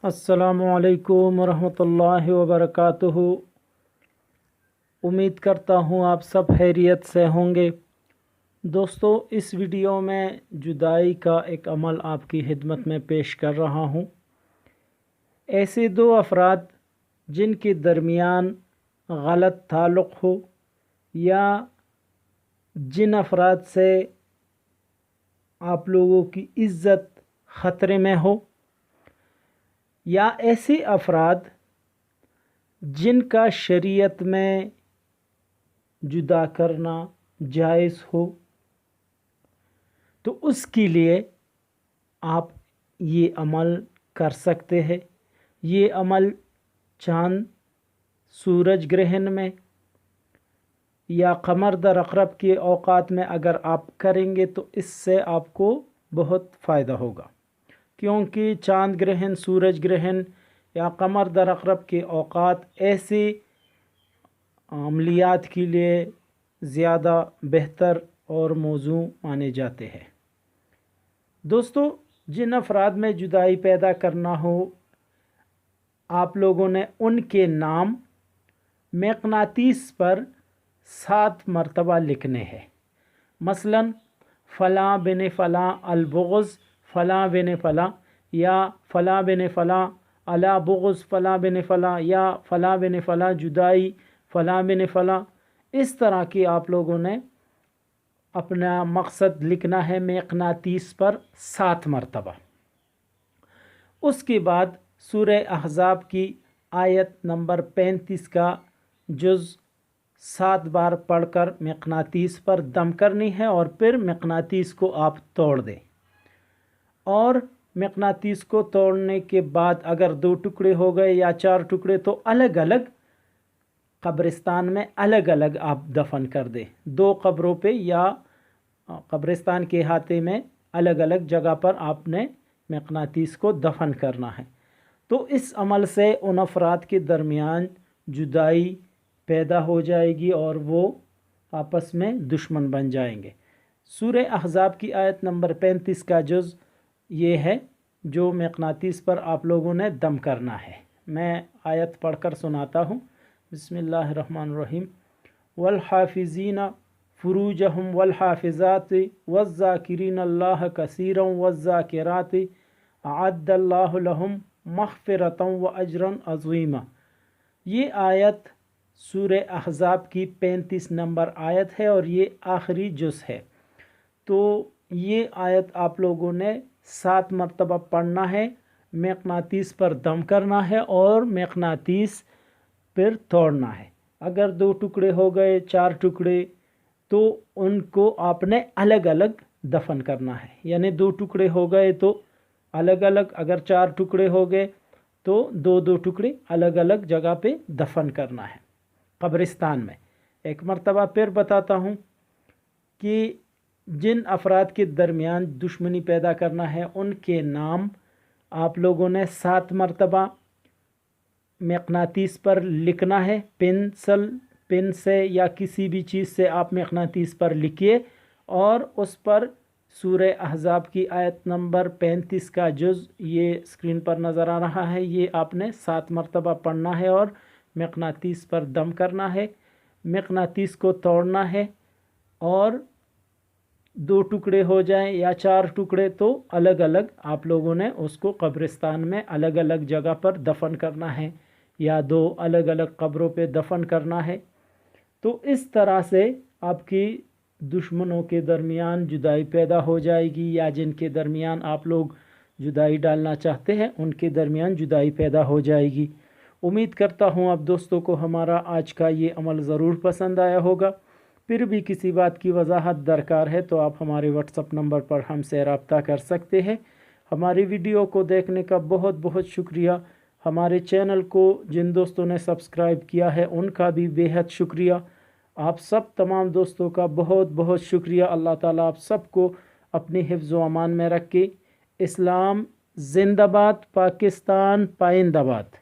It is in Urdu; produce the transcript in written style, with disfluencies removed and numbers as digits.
السلام علیکم ورحمۃ اللہ وبرکاتہ۔ امید کرتا ہوں آپ سب خیریت سے ہوں گے۔ دوستو، اس ویڈیو میں جدائی کا ایک عمل آپ کی خدمت میں پیش کر رہا ہوں۔ ایسے دو افراد جن کے درمیان غلط تعلق ہو یا جن افراد سے آپ لوگوں کی عزت خطرے میں ہو، یا ایسے افراد جن کا شریعت میں جدا کرنا جائز ہو، تو اس کے لیے آپ یہ عمل کر سکتے ہیں۔ یہ عمل چاند سورج گرہن میں یا قمر در عقرب کے اوقات میں اگر آپ کریں گے تو اس سے آپ کو بہت فائدہ ہوگا، کیونکہ چاند گرہن، سورج گرہن یا قمر در عقرب کے اوقات ایسے عملیات کے لیے زیادہ بہتر اور موزوں مانے جاتے ہیں۔ دوستو، جن افراد میں جدائی پیدا کرنا ہو، آپ لوگوں نے ان کے نام مقناطیس پر 7 مرتبہ لکھنے ہیں۔ مثلا فلاں بن فلاں البغض فلاں بن فلاں، یا فلاں بن فلاں علی بغض فلاں بن فلاں، یا فلاں بن فلاں جدائی فلاں بن فلاں۔ اس طرح کی آپ لوگوں نے اپنا مقصد لکھنا ہے مقناطیس پر 7 مرتبہ۔ اس کے بعد سورہ احزاب کی آیت نمبر 35 کا جز 7 بار پڑھ کر مقناطیس پر دم کرنی ہے، اور پھر مقناطیس کو آپ توڑ دیں۔ اور مقناطیس کو توڑنے کے بعد اگر 2 ٹکڑے ہو گئے یا 4 ٹکڑے تو الگ الگ قبرستان میں الگ الگ آپ دفن کر دیں۔ 2 قبروں پہ یا قبرستان کے احاطے میں الگ الگ جگہ پر آپ نے مقناطیس کو دفن کرنا ہے۔ تو اس عمل سے ان افراد کے درمیان جدائی پیدا ہو جائے گی اور وہ آپس میں دشمن بن جائیں گے۔ سورہ احزاب کی آیت نمبر 35 کا جز یہ ہے جو مقناطیس پر آپ لوگوں نے دم کرنا ہے۔ میں آیت پڑھ کر سناتا ہوں۔ بسم اللہ الرحمن الرحیم۔ والحافظین فروجہم والحافظات والذاکرین اللہ کثیرا والذاکرات اعد اللہ لہم مغفرۃ واجرا عظیما۔ یہ آیت سورہ احزاب کی 35 نمبر آیت ہے اور یہ آخری جز ہے۔ تو یہ آیت آپ لوگوں نے 7 مرتبہ پڑھنا ہے، مقناطیس پر دم کرنا ہے اور مقناطیس پھر توڑنا ہے۔ اگر 2 ٹکڑے ہو گئے، 4 ٹکڑے، تو ان کو آپ نے الگ الگ دفن کرنا ہے۔ یعنی 2 ٹکڑے ہو گئے تو الگ الگ، اگر 4 ٹکڑے ہو گئے تو 2 ٹکڑے الگ الگ جگہ پہ دفن کرنا ہے قبرستان میں۔ ایک مرتبہ پھر بتاتا ہوں کہ جن افراد کے درمیان دشمنی پیدا کرنا ہے ان کے نام آپ لوگوں نے 7 مرتبہ مقناطیس پر لکھنا ہے۔ پن سے یا کسی بھی چیز سے آپ مقناطیس پر لکھیے، اور اس پر سورہ احزاب کی آیت نمبر 35 کا جز یہ اسکرین پر نظر آ رہا ہے، یہ آپ نے 7 مرتبہ پڑھنا ہے اور مقناطیس پر دم کرنا ہے۔ مقناطیس کو توڑنا ہے، اور 2 ٹکڑے ہو جائیں یا 4 ٹکڑے تو الگ الگ آپ لوگوں نے اس کو قبرستان میں الگ الگ جگہ پر دفن کرنا ہے، یا 2 الگ الگ قبروں پہ دفن کرنا ہے۔ تو اس طرح سے آپ کی دشمنوں کے درمیان جدائی پیدا ہو جائے گی، یا جن کے درمیان آپ لوگ جدائی ڈالنا چاہتے ہیں ان کے درمیان جدائی پیدا ہو جائے گی۔ امید کرتا ہوں آپ دوستوں کو ہمارا آج کا یہ عمل ضرور پسند آیا ہوگا۔ پھر بھی کسی بات کی وضاحت درکار ہے تو آپ ہمارے واٹس ایپ نمبر پر ہم سے رابطہ کر سکتے ہیں۔ ہماری ویڈیو کو دیکھنے کا بہت بہت شکریہ۔ ہمارے چینل کو جن دوستوں نے سبسکرائب کیا ہے ان کا بھی بے حد شکریہ۔ آپ سب تمام دوستوں کا بہت بہت شکریہ۔ اللہ تعالیٰ آپ سب کو اپنی حفظ و امان میں رکھے۔ اسلام زندہ باد، پاکستان پائندہ باد۔